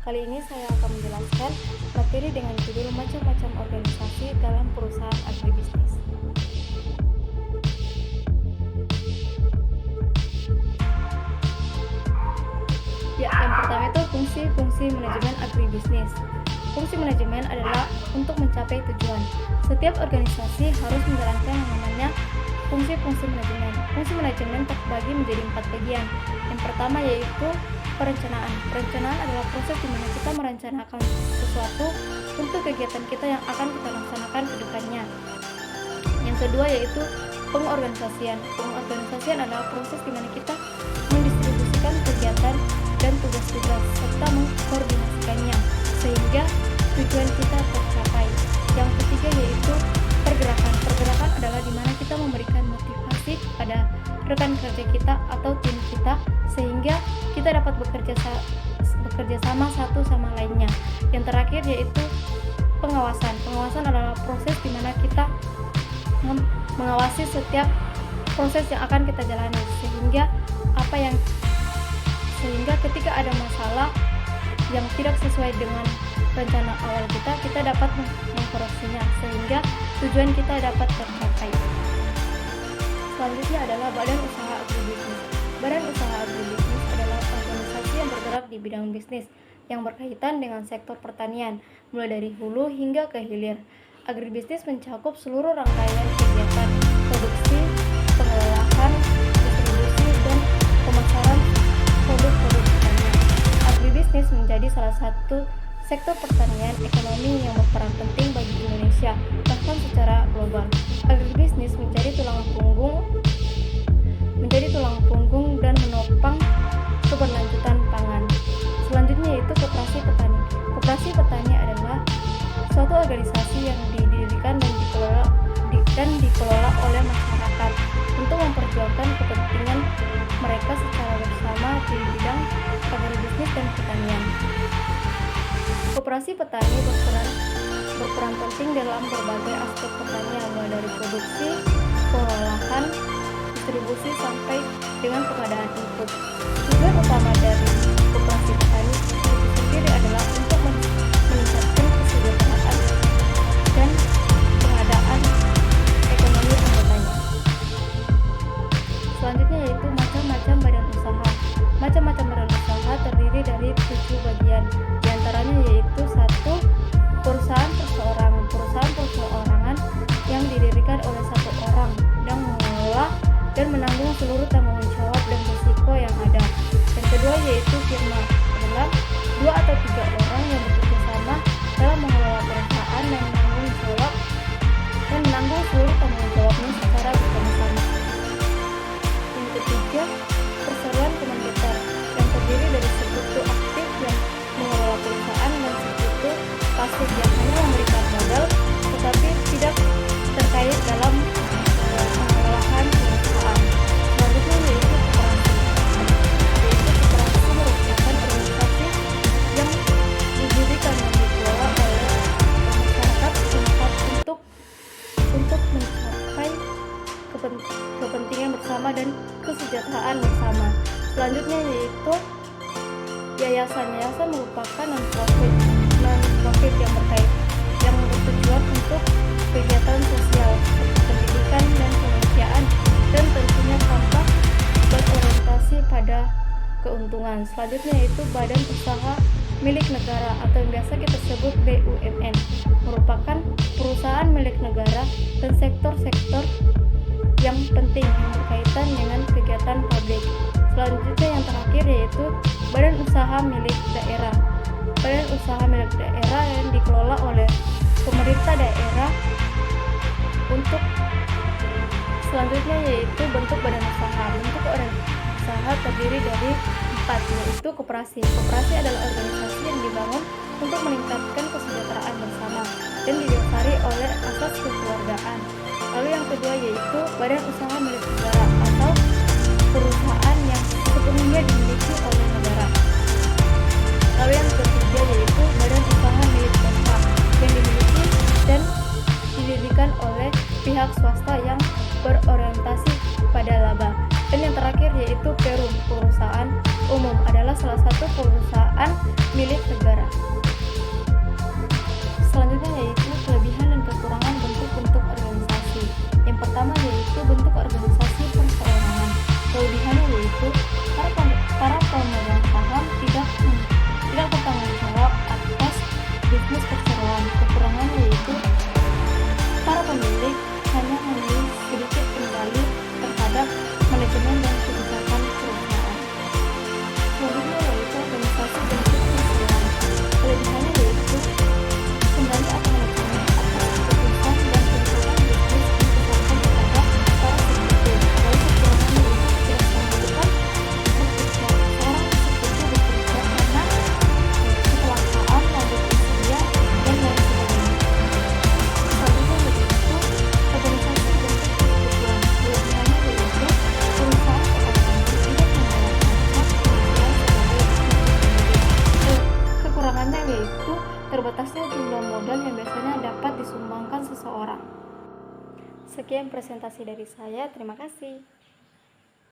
Kali ini saya akan menjelaskan materi dengan judul macam-macam organisasi dalam perusahaan agribisnis. Yang pertama itu fungsi manajemen agribisnis. Fungsi manajemen adalah untuk mencapai tujuan. Setiap organisasi harus menjalankan yang namanya fungsi-fungsi manajemen. Fungsi manajemen terbagi menjadi 4 bagian. Yang pertama yaitu perencanaan. Perencanaan adalah proses di mana kita merencanakan sesuatu untuk kegiatan kita yang akan kita laksanakan ke depannya. Yang kedua yaitu pengorganisasian. Pengorganisasian adalah proses di mana kita mendistribusikan kegiatan dan tugas-tugas serta mengkoordinasikannya sehingga tujuan kita tercapai. Yang ketiga yaitu pergerakan. Pergerakan adalah di mana kita memberikan motivasi kepada rekan kerja kita atau tim kita sehingga kita dapat bekerja sama satu sama lainnya. Yang terakhir yaitu pengawasan. Pengawasan adalah proses di mana kita mengawasi setiap proses yang akan kita jalani sehingga ketika ada masalah yang tidak sesuai dengan rencana awal kita dapat mengkoreksinya sehingga tujuan kita dapat tercapai. Selanjutnya adalah badan usaha agribisnis. Badan usaha agribisnis adalah organisasi yang bergerak di bidang bisnis yang berkaitan dengan sektor pertanian, mulai dari hulu hingga ke hilir. Agribisnis mencakup seluruh rangkaian kegiatan produksi, pengolahan, distribusi, dan pemasaran produk-produk pertanian. Agribisnis menjadi salah satu sektor pertanian ekonomi yang berperan penting bagi Indonesia, bahkan secara global. Agribisnis menjadi tulang punggung dan menopang keberlanjutan pangan. Selanjutnya yaitu koperasi petani. Koperasi petani adalah suatu organisasi yang didirikan dan dikelola oleh masyarakat untuk memperjuangkan kepentingan mereka secara bersama di bidang agribisnis dan pertanian. Koperasi petani berperan penting dalam berbagai aspek pertanian, mulai dari produksi, pengolahan, distribusi sampai dengan pengadaan input. Tujuan utama dari koperasi petani itu sendiri adalah untuk meningkatkan kesejahteraan dan pengadaan ekonomi anggotanya. Selanjutnya yaitu macam-macam badan usaha. Macam-macam badan usaha terdiri dari 7 bagian. Di antaranya yaitu 1. Perusahaan perseorangan. Perusahaan perseorangan yang didirikan oleh satu orang yang mengelola dan menanggung seluruh tanggung jawab dan risiko yang ada. Yang kedua yaitu firma, adalah 2 atau 3 orang yang bekerja sama dalam mengelola perusahaan dan menanggung seluruh tanggung jawabnya secara bersama-sama. Yang ketiga, perseroan komanditer yang terdiri dari sekutu aktif yang mengelola perusahaan dan sekutu pasif yang hanya memberikan modal tetapi tidak terkait dalam pengelolaan perusahaan. Selanjutnya yaitu koperasi. Koperasi merupakan organisasi yang didirikan dan dikelola oleh masyarakat setempat untuk mencapai kepentingan bersama dan kesejahteraan bersama. Selanjutnya yaitu yayasan. Yayasan merupakan non-profit yang bertujuan untuk kegiatan sosial, pendidikan dan kemanusiaan, dan tentunya tanpa berorientasi pada keuntungan. Selanjutnya yaitu badan usaha milik negara atau yang biasa kita sebut BUMN, merupakan perusahaan milik negara dan sektor-sektor yang penting yang berkaitan dengan kegiatan publik. Selanjutnya yang terakhir yaitu badan usaha milik daerah. Badan usaha milik daerah yang dikelola oleh pemerintah daerah. Untuk selanjutnya yaitu bentuk badan usaha. Bentuk badan usaha terdiri dari 4, yaitu koperasi. Koperasi adalah organisasi yang dibangun untuk meningkatkan kesejahteraan bersama dan didasari oleh asas kekeluargaan. Lalu yang kedua yaitu badan usaha milik negara atau perusahaan yang sepenuhnya dimiliki oleh negara. Lalu yang ketiga yaitu badan usaha milik swasta yang dimiliki dan didirikan oleh pihak swasta yang berorientasi pada laba. Dan yang terakhir yaitu Perum, perusahaan umum, adalah salah satu perusahaan milik negara. Selanjutnya yaitu kelebihan dan kekurangan bentuk-bentuk organisasi. Yang pertama yaitu bentuk organisasi perseorangan. Kelebihannya yaitu para pemegang saham tidak bertanggung jawab atas bisnis perseroan. Kekurangannya yaitu para pemilik hanya memiliki sedikit kendali terhadap manajemen dan kebijakan perusahaan. Selanjutnya yaitu organisasi bentuk perseroan. Kelebihannya yaitu kendali atau manajemen atas keputusan dan kebijakan bisnis dipusatkan kepada para sekutu. Lalu kekurangannya yaitu tidak membutuhkan seorang sekutu bekerja karena kecelakaan, lanjut usia, dan lain sebagainya. Selanjutnya yaitu organisasi bentuk persekutuan. Kelebihannya yaitu perusahaan keuangan tidak menggunakan hak penghasilan sebagai bisnis. Kekurangannya yaitu terbatasnya jumlah modal yang biasanya dapat disumbangkan seseorang. Sekian presentasi dari saya, terima kasih.